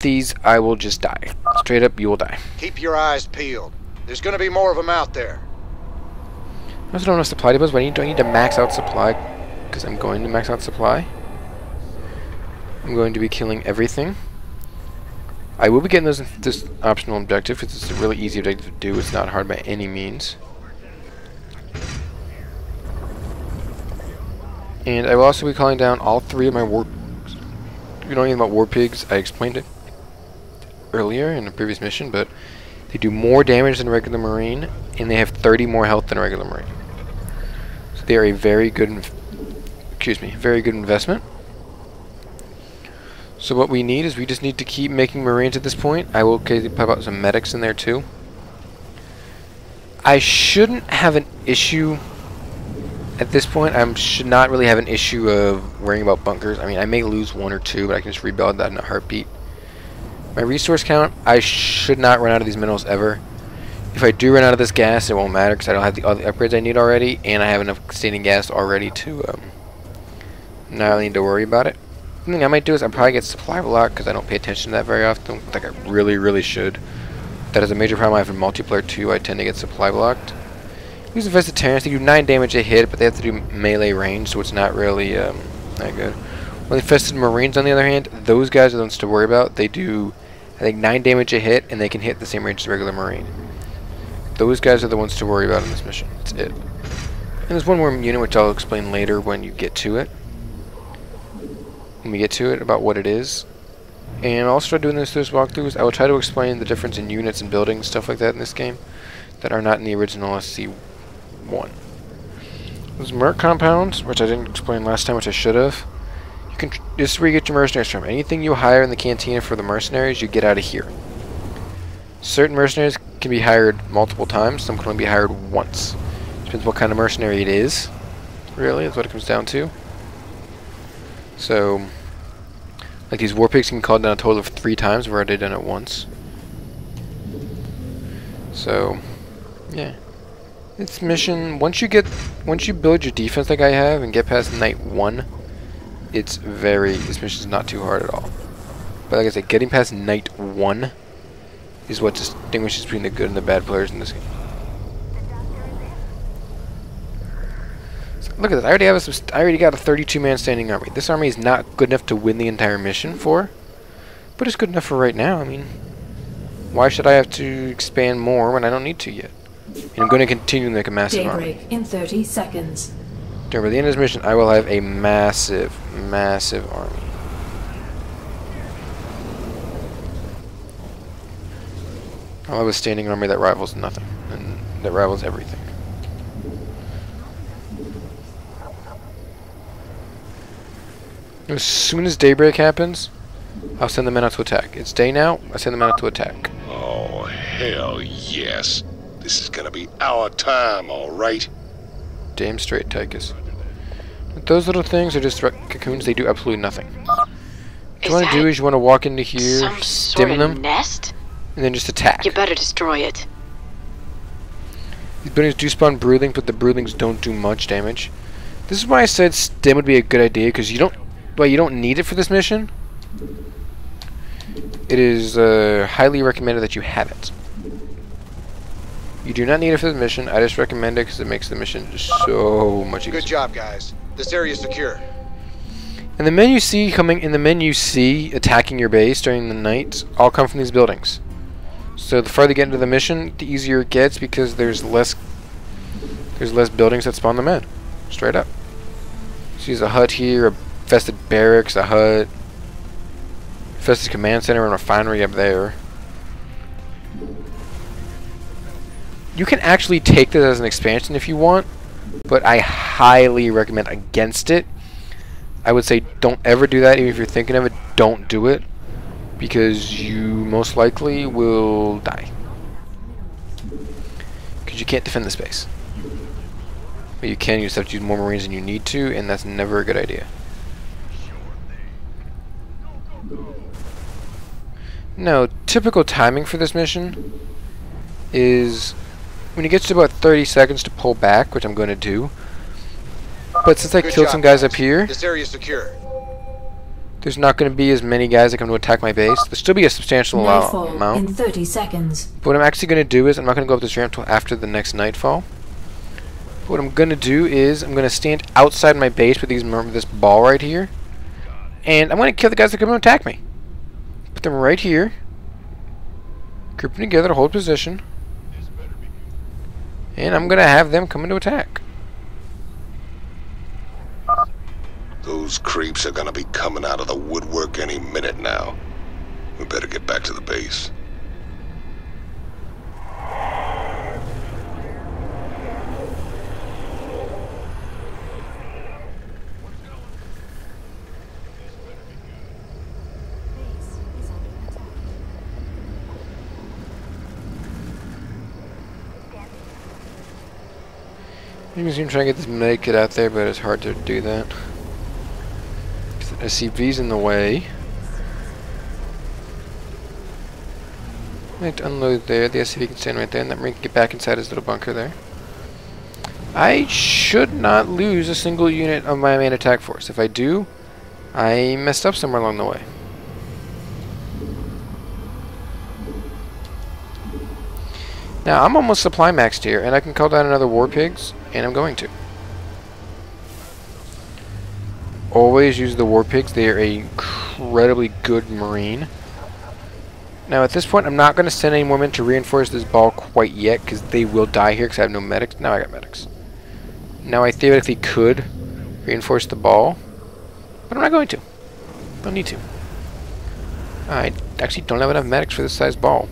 these, I will just die. Straight up, you will die. Keep your eyes peeled. There's gonna be more of them out there. I also don't know supply depots, but do I need to max out supply? Because I'm going to max out supply. I'm going to be killing everything. I will be getting this optional objective, because it's a really easy objective to do. It's not hard by any means. And I will also be calling down all 3 of my war... If you know anything about war pigs, I explained it earlier in a previous mission, but they do more damage than a regular marine, and they have 30 more health than a regular marine. So they are a very good, very good investment. So what we need is we just need to keep making marines at this point. I will occasionally pop out some medics in there too. I shouldn't have an issue at this point. I should not really have an issue of worrying about bunkers. I mean, I may lose 1 or 2, but I can just rebuild that in a heartbeat. My resource count, I should not run out of these minerals ever. If I do run out of this gas, it won't matter because I don't have all the upgrades I need already, and I have enough standing gas already to not really need to worry about it. The thing I might do is I'll probably get supply block because I don't pay attention to that very often. Like I really should. That is a major problem I have in multiplayer too. I tend to get supply blocked. Use the Vegetarians. They do 9 damage a hit, but they have to do melee range, so it's not really that good. Well, the Infested Marines, on the other hand, those guys are the ones to worry about. They do, I think, 9 damage a hit, and they can hit the same range as a regular Marine. Those guys are the ones to worry about in this mission. That's it. And there's one more unit which I'll explain later when you get to it. When we get to it, about what it is. And I'll start doing this walkthroughs. I will try to explain the difference in units and buildings, stuff like that in this game, that are not in the original SC1. There's merc compounds, which I didn't explain last time, which I should have. This is where you get your mercenaries from. Anything you hire in the cantina for the mercenaries, you get out of here. Certain mercenaries can be hired multiple times. Some can only be hired once. Depends what kind of mercenary it is. Really, that's what it comes down to. So, like these war pigs can be called down a total of 3 times. We've already done it once. So, yeah. This mission, once you build your defense like I have and get past night 1, this mission's not too hard at all. But like I said, getting past night 1 is what distinguishes between the good and the bad players in this game. So look at this, I already got a 32-man standing army. This army is not good enough to win the entire mission for, but it's good enough for right now. I mean, why should I have to expand more when I don't need to yet? And I'm going to continue to make a massive army. Daybreak in 30 seconds. By the end of this mission, I will have a massive army. I'll have a standing army that rivals nothing, and that rivals everything. As soon as daybreak happens, I'll send the men out to attack. It's day now, I send them out to attack. Oh, hell yes. This is gonna be our time, alright? Damn straight, Tychus. Those little things are just cocoons. They do absolutely nothing. What you want to do is you want to walk into here, stim them, nest? and then just attack. You better destroy it. These buildings do spawn broodlings, but the broodlings don't do much damage. This is why I said stim would be a good idea, because you don't need it for this mission. It is highly recommended that you have it. You do not need it for the mission. I just recommend it because it makes the mission just so much easier. Good job, guys. This area is secure. And the men you see attacking your base during the night all come from these buildings. So the farther you get into the mission, the easier it gets because there's less buildings that spawn the men. Straight up. So there's a hut here, a infested barracks, a hut, infested command center, and a refinery up there. You can actually take this as an expansion if you want, but I highly recommend against it. I would say don't ever do that. Even if you're thinking of it, don't do it, because you most likely will die. Because you can't defend the space. But you can, you just have to use more Marines than you need to, and that's never a good idea. Now, typical timing for this mission is when it gets to about 30 seconds to pull back, which I'm going to do. But since I killed some guys up here, this area is secure. there's not going to be as many guys that come to attack my base. There'll still be a substantial Nightfall amount. in 30 seconds. But what I'm actually going to do is, I'm not going to go up this ramp until after the next nightfall. But what I'm going to do is, I'm going to stand outside my base with this ball right here. And I'm going to kill the guys that come to attack me. Put them right here. Group them together to hold position. And I'm going to have them come into attack. Those creeps are gonna be coming out of the woodwork any minute now. We better get back to the base. You can seem trying to get this medkit out there, but it's hard to do that. SCV's in the way. I have to unload there. The SCV can stand right there, and that Marine can get back inside his little bunker there. I should not lose a single unit of my main attack force. If I do, I messed up somewhere along the way. Now, I'm almost supply maxed here, and I can call down another war pigs, and I'm going to. Always use the war pigs. They are an incredibly good marine. Now at this point I'm not going to send any more men to reinforce this ball quite yet, because they will die here because I have no medics. Now I got medics. Now I theoretically could reinforce the ball, but I'm not going to. Don't need to. I actually don't have enough medics for this size ball.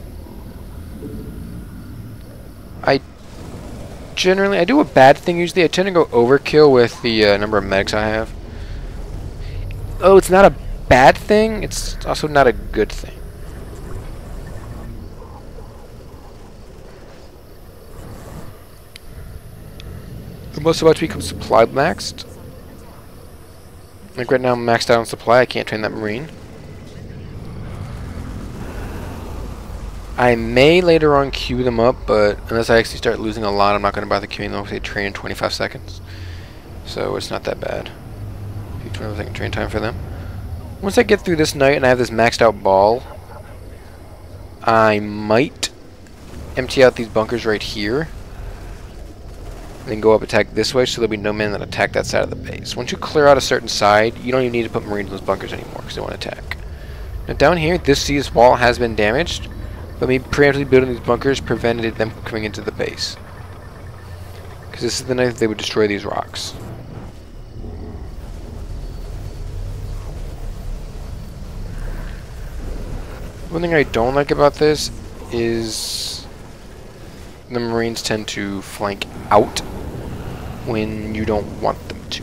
I do a bad thing usually. I tend to go overkill with the number of medics I have. Oh, it's not a bad thing, it's also not a good thing. I'm also about to become supply maxed. Like right now I'm maxed out on supply, I can't train that marine. I may later on queue them up, but unless I actually start losing a lot, I'm not going to bother queuing them because they train in 25 seconds. So it's not that bad. 25-second train time for them. Once I get through this night and I have this maxed out ball, I might empty out these bunkers right here and then go up attack this way, so there'll be no men that attack that side of the base. Once you clear out a certain side, you don't even need to put marines in those bunkers anymore because they won't attack. Now down here, this wall has been damaged, but me preemptively building these bunkers prevented them coming into the base. Because this is the night that they would destroy these rocks. One thing I don't like about this is the Marines tend to flank out when you don't want them to.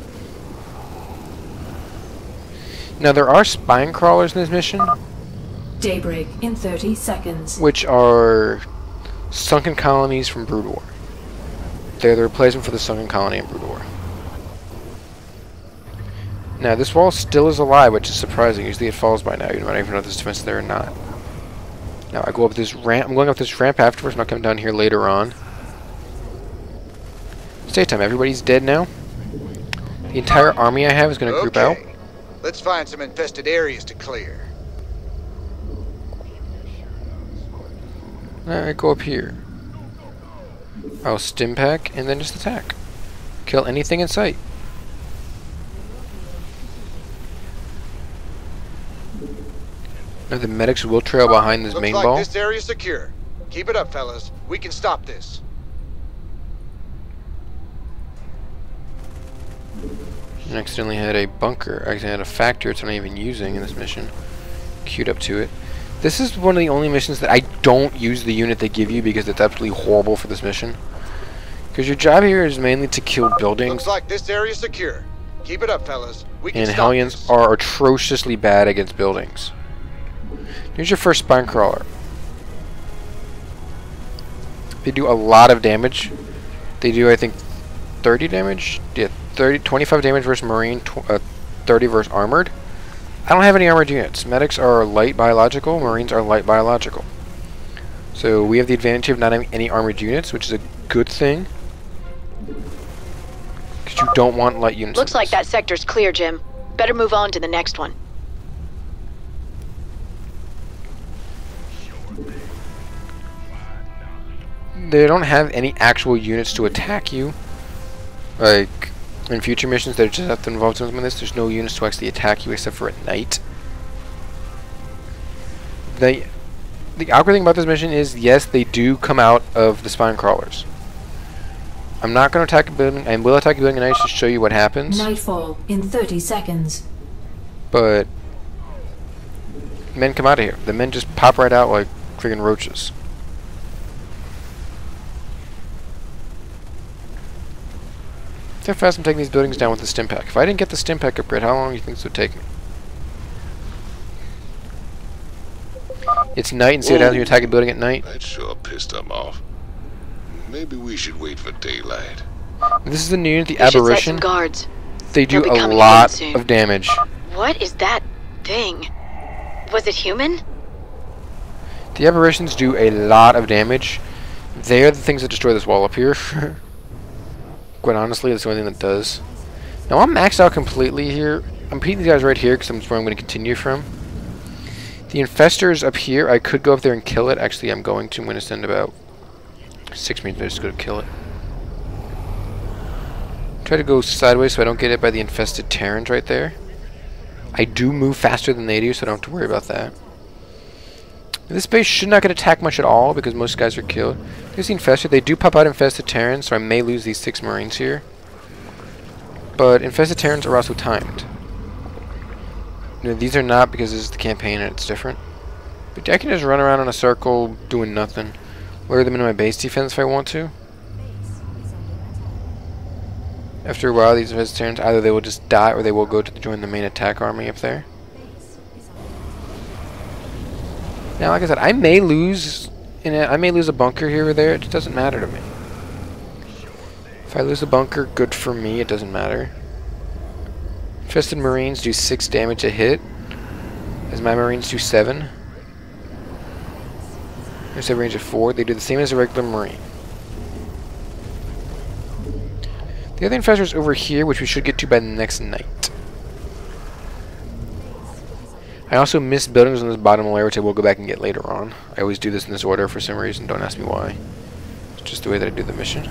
Now there are spine crawlers in this mission, Daybreak in 30 seconds. which are sunken colonies from Brood War. They're the replacement for the sunken colony in Brood War. Now this wall still is alive, which is surprising. Usually it falls by now. You don't even know if there's defense there or not. Now I go up this ramp. I'm going up this ramp afterwards. I'm not coming down here later on. It's daytime. Everybody's dead now. The entire army I have is going to group out. Let's find some infested areas to clear. Alright, go up here. I'll stim pack and then just attack. Kill anything in sight. Now the medics will trail behind this main Looks ball. like this area's secure. Keep it up, fellas. We can stop this. I accidentally had a bunker. I accidentally had a factory which I'm not even using in this mission. Queued up to it. This is one of the only missions that I don't use the unit they give you because it's absolutely horrible for this mission. Because your job here is mainly to kill buildings. Looks like this area's secure. Keep it up, fellas. We can And stop Hellions this. are atrociously bad against buildings. Here's your first spine crawler. They do a lot of damage. They do, I think, 30 damage? Yeah, 25 damage versus Marine, 30 versus Armored. I don't have any armored units. Medics are light biological, Marines are light biological. So we have the advantage of not having any armored units, which is a good thing. Because you don't want light units. Looks like that sector's clear, Jim. Better move on to the next one. they don't have any actual units to attack you. Like, in future missions that just have to involve something like this, there's no units to actually attack you except for at night. The awkward thing about this mission is, yes, they do come out of the spine crawlers. I'm not going to attack a building. I will attack a building at night to show you what happens. Nightfall in 30 seconds. But men come out of here. The men just pop right out like friggin' roaches. See how fast I'm taking these buildings down with the stim pack. If I didn't get the stim pack upgrade, how long do you think this would take me? It's night, and see what happens when you attack a building at night? That sure pissed them off. Maybe we should wait for daylight. This is the new unit, the We should set Aberration. some guards. They do They'll be a coming lot in soon. of damage. What is that thing? Was it human? The Aberrations do a lot of damage. They're the things that destroy this wall up here. Quite honestly, that's the only thing that does. Now I'm maxed out completely here. I'm putting these guys right here because that's where I'm going to continue from. The Infestors up here, I could go up there and kill it. Actually, I'm going to. I'm going to send about 6 minutes to just go to kill it. Try to go sideways so I don't get hit by the infested Terrans right there. I do move faster than they do, so I don't have to worry about that. This base should not get attacked much at all because most guys are killed. There's the Infested. They do pop out infested Terrans, so I may lose these 6 Marines here. But infested Terrans are also timed. You know, these are not because this is the campaign and it's different. But I can just run around in a circle doing nothing. Lure them into my base defense if I want to. After a while, these infested Terrans, either they will just die or they will go to join the main attack army up there. Now, like I said, I may lose a bunker here or there. It just doesn't matter to me. If I lose a bunker, good for me. It doesn't matter. Infested Marines do 6 damage a hit, as my Marines do 7. There's a range of 4. They do the same as a regular Marine. The other Infestor is over here, which we should get to by the next night. I also missed buildings on this bottom layer, which I will go back and get later on. I always do this in this order for some reason. Don't ask me why. It's just the way that I do the mission.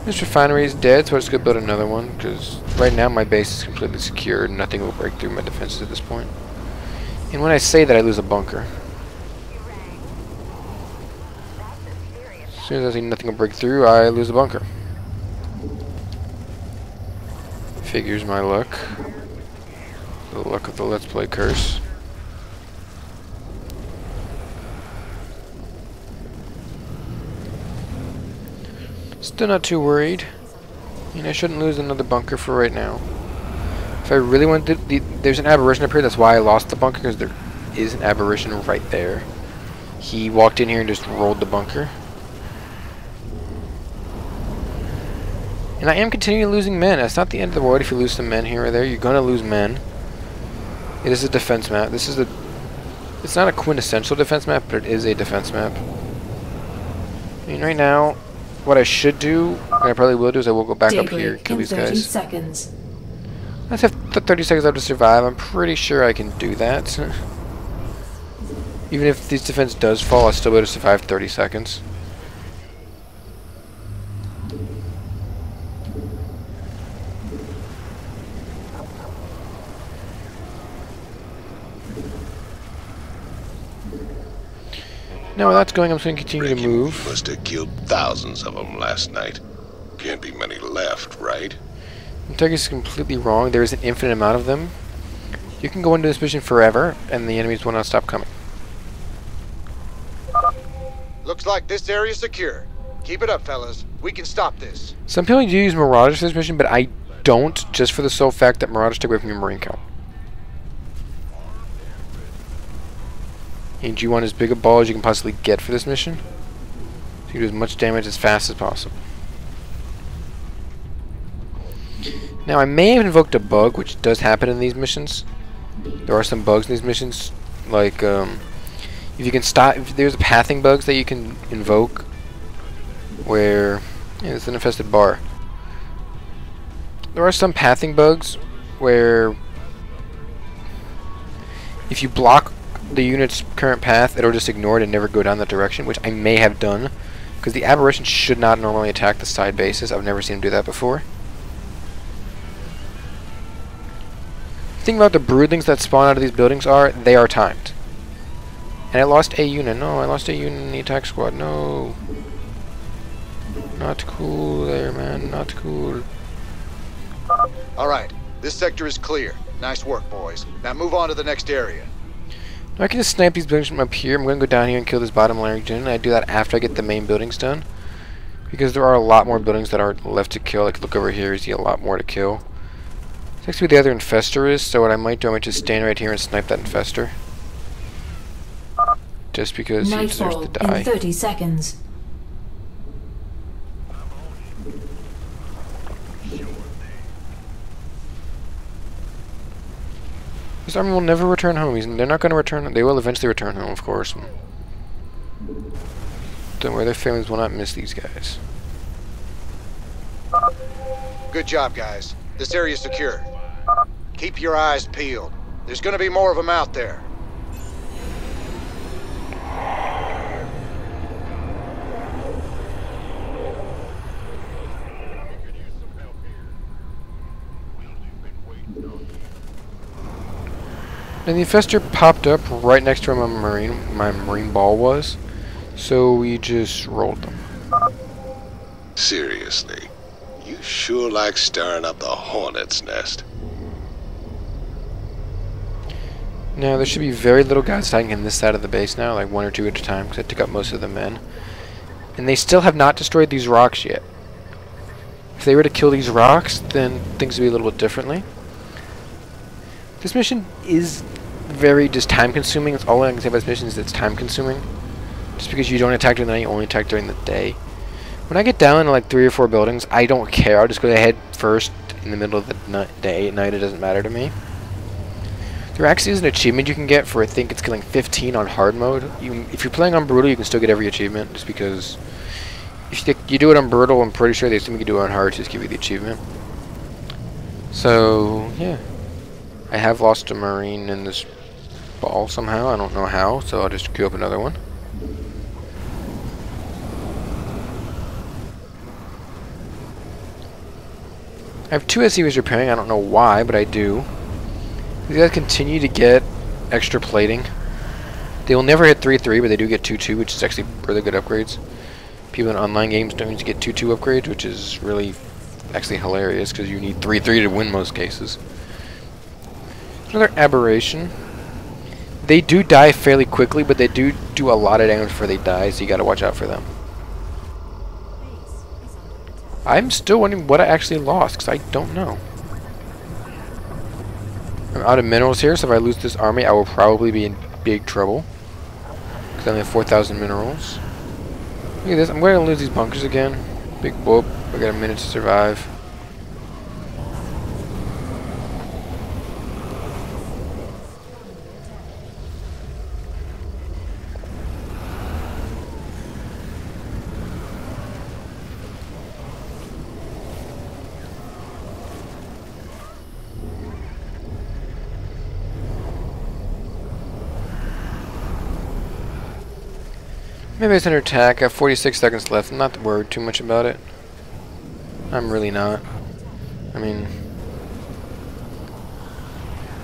This refinery is dead, so I'll just go build another one, because right now my base is completely secure and nothing will break through my defenses at this point. And when I say that, I lose a bunker. As soon as I see nothing will break through, I lose a bunker. Figures my luck. The luck of the Let's Play curse. Still not too worried. I mean, I shouldn't lose another bunker for right now. If I really wanted to, there's an Aberration up here. That's why I lost the bunker, because there is an Aberration right there. He walked in here and just rolled the bunker. And I am continuing losing men. That's not the end of the world if you lose some men here or there. You're going to lose men. It is a defense map. This is a... It's not a quintessential defense map, but it is a defense map. I mean, right now, what I should do, what I probably will do, is I will go back up here and kill these guys. 30 seconds. Let's have 30 seconds left to survive. I'm pretty sure I can do that. Even if this defense does fall, I'll still be able to survive 30 seconds. Now while that's going, I'm just going to continue to move. Must have killed thousands of them last night. Can't be many left, right? Kentucky is completely wrong. There is an infinite amount of them. You can go into this mission forever, and the enemies will not stop coming. Looks like this area's secure. Keep it up, fellas. We can stop this. Some people do use Marauders for this mission, but I don't, just for the sole fact that Marauders take away from your Marine count. And you want as big a ball as you can possibly get for this mission. So you do as much damage as fast as possible. Now I may have invoked a bug, which does happen in these missions. There are some bugs in these missions, like if you can stop. If there's pathing bugs that you can invoke, where it's an infested bar. There are some pathing bugs where if you block the unit's current path, it'll just ignore it and never go down that direction, which I may have done. Because the aberration should not normally attack the side bases. I've never seen him do that before. The thing about the broodlings that spawn out of these buildings are, they are timed. And I lost a unit. No, I lost a unit in the attack squad. No. Not cool there, man. Not cool. Alright, this sector is clear. Nice work, boys. Now move on to the next area. I can just snipe these buildings from up here. I'm going to go down here and kill this bottom layer unit. I do that after I get the main buildings done. Because there are a lot more buildings that are left to kill. Like, look over here, you see a lot more to kill. It's actually where the other infestor is, so what I might do, I might just stand right here and snipe that infestor. Just because he deserves Nightfall to die. in 30 seconds. This army will never return home. They're not going to return. They will eventually return home, of course. Don't worry, their families will not miss these guys. Good job, guys. This area is secure. Keep your eyes peeled. There's gonna be more of them out there. And the infestor popped up right next to where my marine ball was, so we just rolled them. Seriously, you sure like stirring up the hornet's nest. Now there should be very little guys attacking in this side of the base now, like 1 or 2 at a time, because I took out most of the men. And they still have not destroyed these rocks yet. If they were to kill these rocks, then things would be a little bit differently. This mission is very just time consuming. That's all I can say about this mission is it's time consuming. Just because you don't attack during the night, you only attack during the day. When I get down to like 3 or 4 buildings, I don't care. I'll just go ahead first in the middle of the day at night. It doesn't matter to me. There actually is an achievement you can get for I think it's killing 15 on hard mode. If you're playing on brutal, you can still get every achievement just because if you do it on brutal, I'm pretty sure they assume you can do it on hard to just give you the achievement. So yeah. I have lost a marine in this ball somehow. I don't know how, so I'll just queue up another one. I have 2 SCVs repairing. I don't know why, but I do. These guys continue to get extra plating. They will never hit 3-3, but they do get 2-2, which is actually really good upgrades. People in online games don't usually get 2-2 upgrades, which is really actually hilarious because you need 3-3 to win most cases. Another aberration. They do die fairly quickly, but they do a lot of damage before they die, so you gotta watch out for them. I'm still wondering what I actually lost, because I don't know. I'm out of minerals here, so if I lose this army, I will probably be in big trouble. Because I only have 4,000 minerals. Look at this, I'm going to lose these bunkers again. Big whoop, I got a minute to survive. Maybe it's under attack. I have 46 seconds left. I'm not worried too much about it. I'm really not. I mean,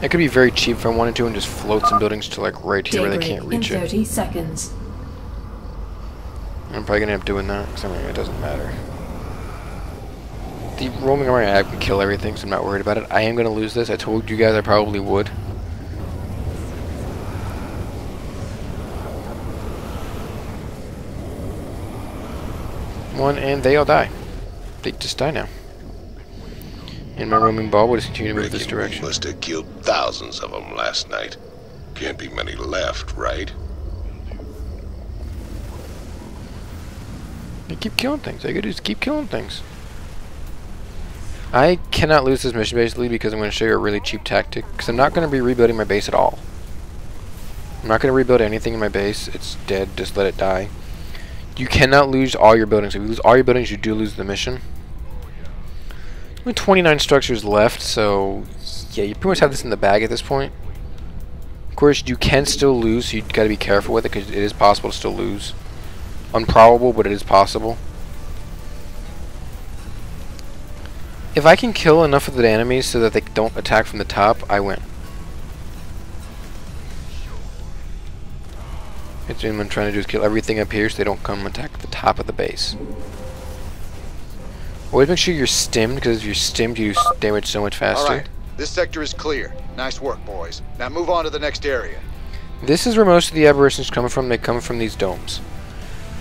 it could be very cheap if I wanted to and just float some buildings to like right here where they can't reach in it. 30 seconds. I'm probably gonna end up doing that because I mean it doesn't matter. The roaming around I can kill everything, so I'm not worried about it. I am gonna lose this. I told you guys I probably would. One, and they all die. They just die now. And my roaming ball will just continue to move this direction. We must have killed thousands of them last night. Can't be many left, right? They keep killing things. All you gotta do is keep killing things. I cannot lose this mission basically because I'm going to show you a really cheap tactic. Because I'm not going to be rebuilding my base at all. I'm not going to rebuild anything in my base. It's dead. Just let it die. You cannot lose all your buildings. If you lose all your buildings, you do lose the mission. Only 29 structures left, so yeah, you pretty much have this in the bag at this point. Of course, you can still lose, so you got to be careful with it because it is possible to still lose. improbable, but it is possible. If I can kill enough of the enemies so that they don't attack from the top, I win. It's what I'm trying to do is kill everything up here so they don't come attack the top of the base. Always make sure you're stimmed, because if you're stimmed you damage so much faster. Alright, this sector is clear. Nice work, boys. Now move on to the next area. This is where most of the aberrations come from. They come from these domes.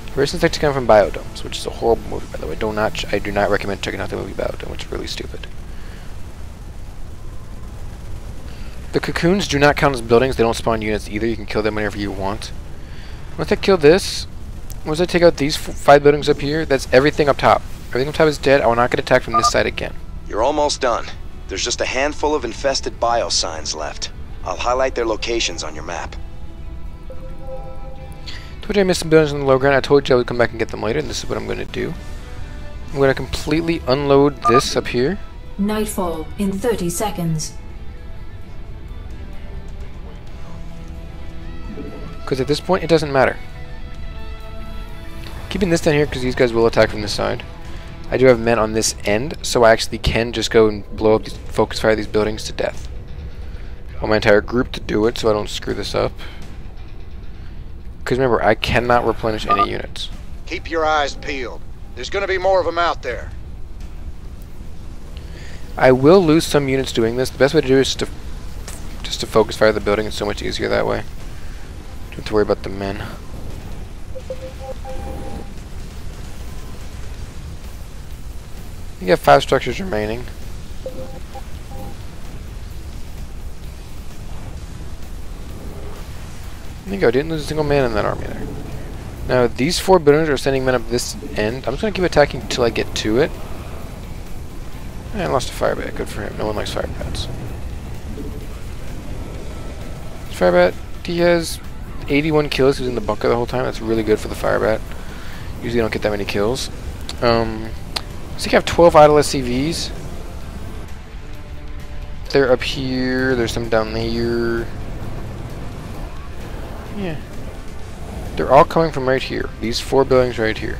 Aberrations like to come from biodomes, which is a horrible movie, by the way. I do not recommend checking out the movie Biodome, which is really stupid. The cocoons do not count as buildings. They don't spawn units either. You can kill them whenever you want. Once I kill this, once I take out these 5 buildings up here, that's everything up top. Everything up top is dead. I will not get attacked from this side again. You're almost done. There's just a handful of infested biosigns left. I'll highlight their locations on your map. Told you I missed some buildings on the low ground. I told you I would come back and get them later, and this is what I'm going to do. I'm going to completely unload this up here. Nightfall in 30 seconds. Because at this point, it doesn't matter. Keeping this down here because these guys will attack from this side. I do have men on this end, so I actually can just go and blow up these, focus fire these buildings to death. I want my entire group to do it so I don't screw this up. Because remember, I cannot replenish any units. Keep your eyes peeled. There's gonna be more of them out there. I will lose some units doing this. The best way to do it is just to focus fire the building. It's so much easier that way. Don't have to worry about the men. You have 5 structures remaining. There you go, didn't lose a single man in that army there. Now, these 4 buildings are sending men up this end. I'm just going to keep attacking until I get to it. And I lost a fire bat. Good for him. No one likes fire bats. Fire bat, he has 81 kills. He was in the bunker the whole time. That's really good for the fire bat. Usually don't get that many kills. I think I have 12 idle SCVs. They're up here. There's some down here. Yeah. They're all coming from right here. These 4 buildings right here.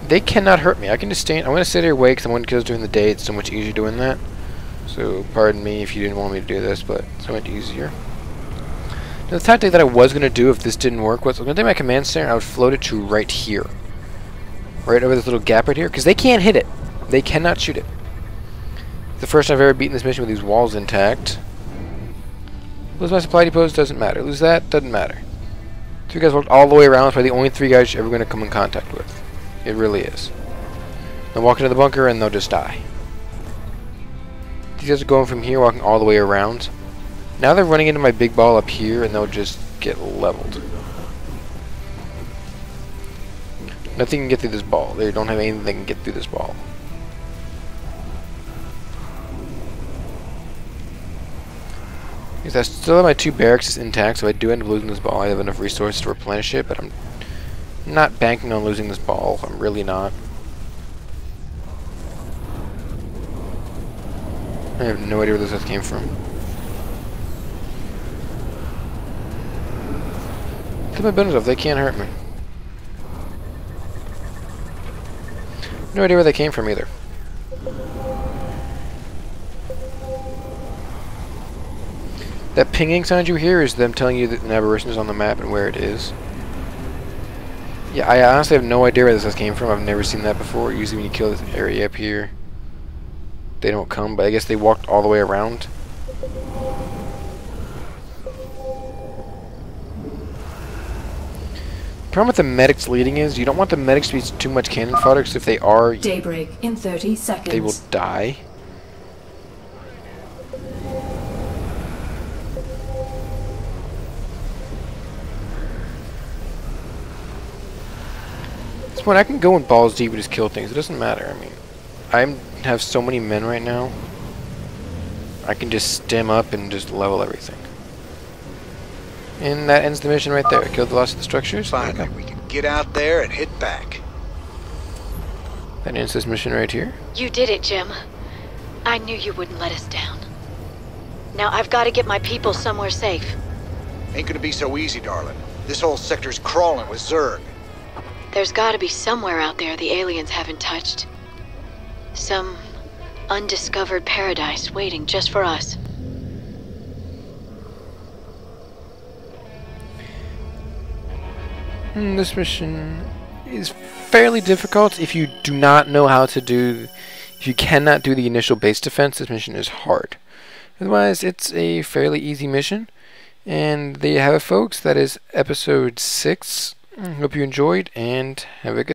They cannot hurt me. I can just stand. I'm going to sit here wait because I'm going to kills during the day. It's so much easier doing that. So pardon me if you didn't want me to do this, but it's so much easier. Now, the tactic that I was going to do if this didn't work was I was going to take my command center and I would float it to right here. Right over this little gap right here, because they can't hit it. They cannot shoot it. It's the first time I've ever beaten this mission with these walls intact. Lose my supply depots, doesn't matter. Lose that, doesn't matter. 3 guys walked all the way around. It's probably the only 3 guys you're ever going to come in contact with. It really is. They'll walk into the bunker and they'll just die. These guys are going from here, walking all the way around. Now they're running into my big ball up here and they'll just get leveled. Nothing can get through this ball. They don't have anything that can get through this ball. Because I still have my 2 barracks intact, so I do end up losing this ball. I have enough resources to replenish it, but I'm not banking on losing this ball. I'm really not. I have no idea where this came from. Look at my buildings off. They can't hurt me. No idea where they came from either. That pinging sound you hear is them telling you that an aberration is on the map and where it is. Yeah, I honestly have no idea where this came from. I've never seen that before. Usually when you kill this area up here, they don't come, but I guess they walked all the way around. The problem with the medics leading is you don't want the medics to be too much cannon fodder, because if they are, Daybreak in 30 seconds. they will die. At this point, I can go in balls deep and just kill things. It doesn't matter. I mean, I have so many men right now. I can just stem up and just level everything. And that ends the mission right there. I killed the last of the structures. Finally, we can get out there and hit back. That ends this mission right here. You did it, Jim. I knew you wouldn't let us down. Now I've got to get my people somewhere safe. Ain't gonna be so easy, darling. This whole sector's crawling with Zerg. There's gotta be somewhere out there the aliens haven't touched. Some undiscovered paradise waiting just for us. This mission is fairly difficult if you do not know how to do... If you cannot do the initial base defense, this mission is hard. Otherwise, it's a fairly easy mission. And there you have it, folks. That is episode 6. Hope you enjoyed, and have a good